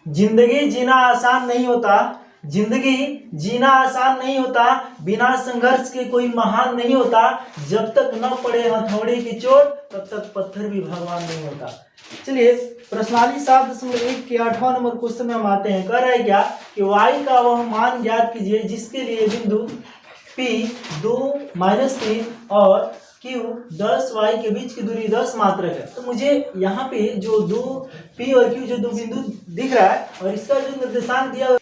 जिंदगी जीना आसान नहीं होता, जिंदगी जीना आसान नहीं होता, बिना संघर्ष के कोई महान नहीं होता, जब तक न पड़े हथौड़े की चोट तब तक पत्थर भी भगवान नहीं होता। चलिए प्रश्नावली 7.1 के 8वां नंबर क्वेश्चन में हम आते हैं। कह रहा है क्या कि y का वह मान ज्ञात कीजिए जिसके लिए बिंदु P 2 -3 और Q 10y के बीच की दूरी 10 मात्रक है। तो मुझे यहाँ पे जो दो P और Q जो दो बिंदु दिख रहा है और इसका जो निर्देशांक दिया हुआ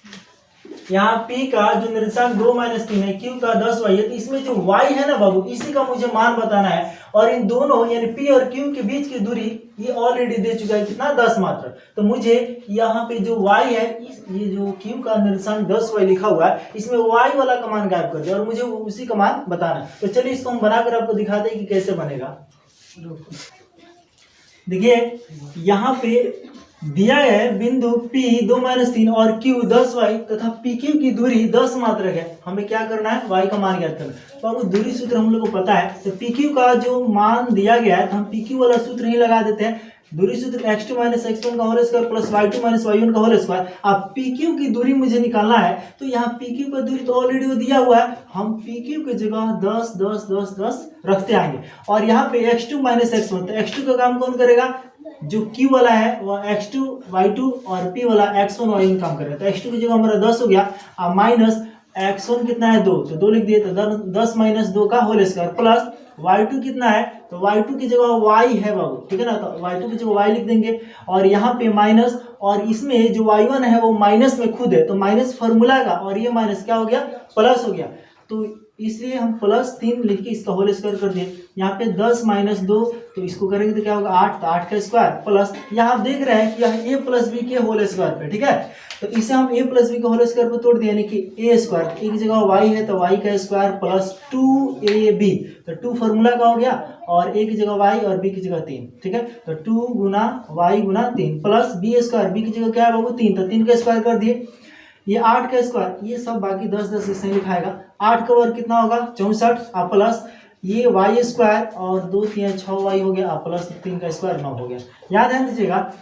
यहाँ P का जो निर्देशांक 2 -3 है, Q का 10y है, तो इसमें जो y है ना बाबू, इसी का मुझे मान बताना है। और इन दोनों यानी P और Q के बीच की दूरी ये ऑलरेडी दे चुका है कितना 10 मात्रक। तो मुझे यहाँ पे जो y है, ये जो Q का निर्देशांक 10y लिखा हुआ है, इसमें y वाला का मान गायब कर दिया और मुझे उसी का मान बताना है। तो चलिए इसको हम बनाकर आपको दिखाते हैं कि कैसे बनेगा। देखिए यहाँ पे दिया है बिंदु P 2 -3 और Q 10y तथा PQ की दूरी 10 मात्रक है। हमें क्या करना है, y का मान ज्ञात करना है। तो अब दूरी सूत्र हम लोग को पता है, तो PQ का जो मान दिया गया है तो हम PQ वाला सूत्र ही लगा देते हैं। दूरी सूत्र x2 - x1 का whole square plus y2 - y1 का होल स्क्वायर। अब PQ की दूरी मुझे निकालना है, तो यहाँ PQ का दूरी तो ऑलरेडी वो दिया हुआ है, हम PQ की जगह 10 10 10 10 रखते आएंगे। और यहाँ पे x2 - x1, तो x2 का काम कौन करेगा, जो Q वाला है वह x2 y2 और P वाला x1 y1 काम करेगा। तो x2 की जगह हमारा 10 हो गया और माइनस x1 कितना है 2, तो 2 लिख दिए, तो 10 - 2 का होल स्क्वायर प्लस y2 कितना है, तो y2 की जगह y है बाबू, ठीक है ना, तो y2 की जगह y लिख देंगे। और यहाँ पे माइनस, और इसमें जो y1 है वो माइनस में खुद है, तो माइनस फार्मूला का, और ये माइनस क्या हो गया, प्लस हो गया। तो इसलिए हम +3 लिख के इसका होल स्क्वायर कर दिए। यहाँ पे 10 - 2, तो इसको करेंगे तो क्या होगा 8, तो 8 का स्क्वायर प्लस, यहाँ आप देख रहे हैं कि यह a + b के होल स्क्वायर पे, ठीक है, तो इसे हम a + b के होल स्क्वायर पे तोड़ दिए, यानी कि a स्क्वायर, a की जगह y है तो y का स्क्वायर प्लस 2ab, तो 2 फार्मूला का हो गया, और a की जगह y और b की जगह 3, ठीक है, तो 2 × y × 3 plus b square, b की जगह क्या है बाबू 3, तो 3 का स्क्वायर कर दिए। ये 8 का स्क्वायर, ये सब बाकी 10 10 इसमें लिखाएगा। 8 का वर्ग कितना होगा 64, और प्लस ये y स्क्वायर और 2 3 6y हो गया, प्लस 3 का स्क्वायर 9 हो गया। याद ध्यान दीजिएगा,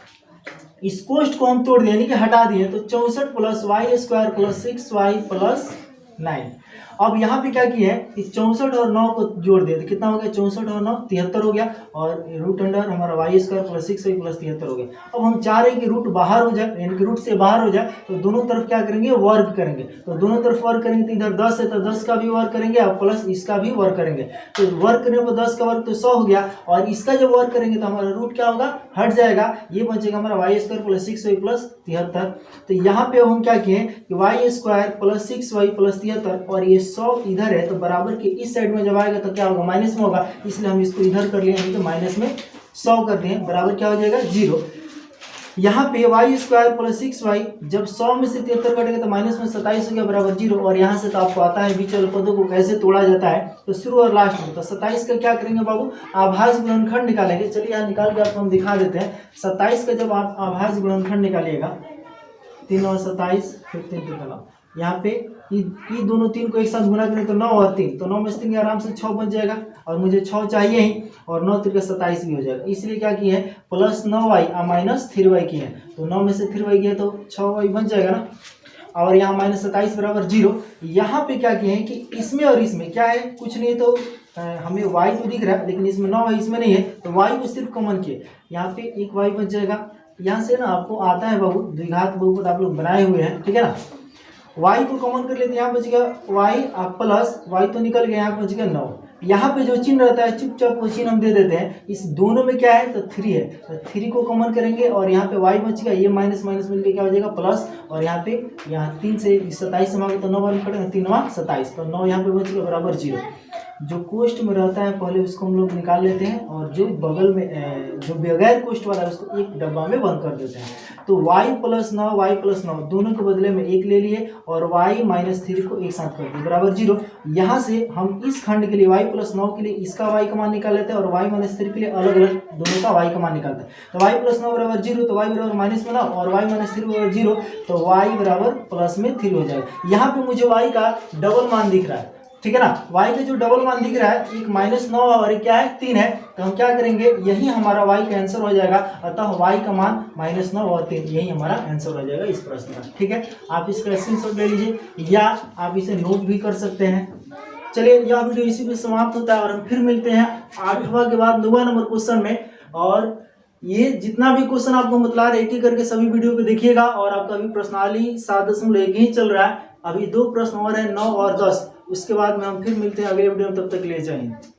इस कोष्ठ को हम तोड़ दिए यानी कि हटा दिए, तो 64 plus y square plus 6y plus 9। अब यहाँ पे क्या किया है, इस 64 और 9 को जोड़ दिया, तो कितना हो गया 64 और 9 73 हो गया, और रूट अंडर हमारा y square plus 6y plus 73 हो गया। अब हम चाह रहे हैं कि रूट बाहर हो जाए, यानी कि रूट से बाहर हो जाए, तो दोनों तरफ क्या करेंगे वर्ग करेंगे, तो दोनों तरफ वर्ग करेंगे, तो इधर 10 है तो 10 का भी वर्ग करेंगे और प्लस इसका भी वर्ग करेंगे, तो वर्ग करने पर 10 का वर्ग तो 100 हो गया, और इसका जब वर्ग करेंगे तो हमारा रूट क्या होगा हट जाएगा, ये बचेगा हमारा y square plus 6y plus 73। तो यहाँ पे हम क्या किए कि y square plus 6y plus 73, और ये 100 इधर है, तो बराबर के इस साइड में जब आएगा तो क्या होगा माइनस में होगा, इसलिए हम इसको इधर कर लिए, तो माइनस में 100 कर दिए, बराबर क्या हो जाएगा 0। यहाँ पे y स्क्वायर प्लस 6y, जब 100 में से 73 कटेगा तो माइनस में 27 हो गया, बराबर 0। और यहाँ से तो आपको आता है बीच वाले पदों को कैसे तोड़ा जाता है, तो शुरू और लास्ट में, तो 27 का क्या करेंगे बाबू आभाज्य गुणनखंड निकालेंगे। चलिए यहाँ निकाल के आपको हम दिखा देते हैं। 27 का जब आप आभाज्य गुणनखंड निकालिएगा, 3 और 27 फिर 3 निकाला, यहाँ पे ये दोनों 3 को एक साथ गुना करें तो 9 और 3, तो 9 में से 3 आराम से 6 बच जाएगा, और मुझे 6 चाहिए ही, और 9 3 27 भी हो जाएगा, इसलिए क्या किए हैं प्लस 9y और माइनस 3y किए हैं, तो 9 में से 3y किया तो 6y बच जाएगा ना, और यहाँ माइनस 27 बराबर 0। यहाँ पे क्या किए हैं कि इसमें और इसमें क्या है कुछ नहीं, तो हमें y तो दिख रहा है लेकिन इसमें 9 है इसमें नहीं है, तो y को सिर्फ कॉमन किए, यहाँ पे एक y बच जाएगा। यहाँ से ना आपको आता है बाबू द्विघात बहुपद आप लोग बनाए हुए हैं, ठीक है ना, y को कॉमन कर लेते हैं, यहाँ बच गया y प्लस y तो निकल गया, यहाँ बच गया 9। यहाँ पे जो चिन्ह रहता है चुपचाप वो चिन्ह हम दे देते हैं, इस दोनों में क्या है तो 3 है, तो 3 को कॉमन करेंगे, और यहाँ पे y बच गया, ये माइनस माइनस मिलकर क्या हो जाएगा प्लस, और यहाँ पे 3 से 27 से तो 9 बार कटेगा, 3 9 27, तो 9 यहाँ पे बच गया बराबर 0। जो कोष्ठ में रहता है पहले उसको हम लोग निकाल लेते हैं, और जो बगल में जो बगैर कोष्ठ वाला है उसको एक डब्बा में बंद कर देते हैं। तो y + 9 y + 9 दोनों के बदले में 1 ले लिए, और y - 3 को एक साथ कर दिए बराबर 0। यहाँ से हम इस खंड के लिए y + 9 के लिए इसका y का मान निकाल लेते हैं, और y - 3 के लिए अलग अलग दोनों का y का मान निकालते हैं। तो y + 9 बराबर 0, तो y बराबर माइनस में 9, और y - 3 बराबर 0, तो y बराबर प्लस में 3 हो जाएगा। यहाँ पे मुझे y का डबल मान दिख रहा है, ठीक है ना। y का जो डबल मान दिख रहा है, एक -9 और एक क्या है 3 है, तो हम क्या करेंगे, यही हमारा y का आंसर हो जाएगा। अतः y का मान -9 और 3 यही हमारा आंसर हो जाएगा इस प्रश्न का। ठीक है, आप इसका स्क्रीनशॉट ले लीजिए या आप इसे नोट भी कर सकते हैं। चलिए यह वीडियो इसी पे समाप्त होता है और हम फिर मिलते हैं 8वां के बाद 9वां नंबर क्वेश्चन में। और ये जितना भी क्वेश्चन आपको बतला रहे एक एक करके सभी वीडियो पे देखिएगा। और आपका अभी प्रश्नावली 7.1 ही चल रहा है, अभी 2 प्रश्न और है 9 और 10। उसके बाद में हम फिर मिलते हैं अगले वीडियो में, तब तक ले जाएंगे।